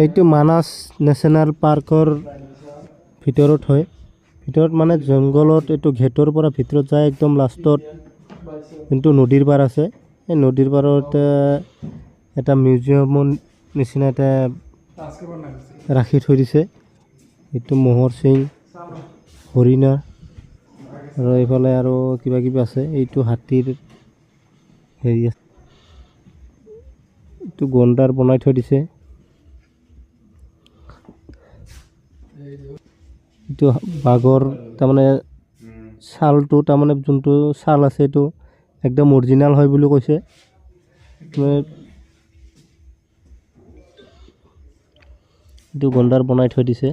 এইটো মানাস নেশ্যনেল পাৰ্কৰ ভিতৰত হয়। ভিতৰত মানে জংঘলত এইটো ঘেটৰ পৰা ভিতৰত যায় একদম লাষ্টত যোনটো নদীৰ পাৰ আছে এই নদীৰ পাৰত এটা মিউজিয়ামৰ নিচিনা এটা ৰাখি থৈ দিছে। এইটো ম'হৰ শিং, হৰিণা আৰু এইফালে আৰু কিবা কিবি আছে। এইটো হাতীৰ হেৰি আছে, এইটো গণ্ডাৰ বনাই থৈ দিছে। এইটো বাঘৰ তাৰমানে ছালটো তাৰমানে যোনটো ছাল আছে এইটো একদম অৰিজিনেল হয় বুলি কৈছে। এইটো গণ্ডাৰ বনাই থৈ দিছে।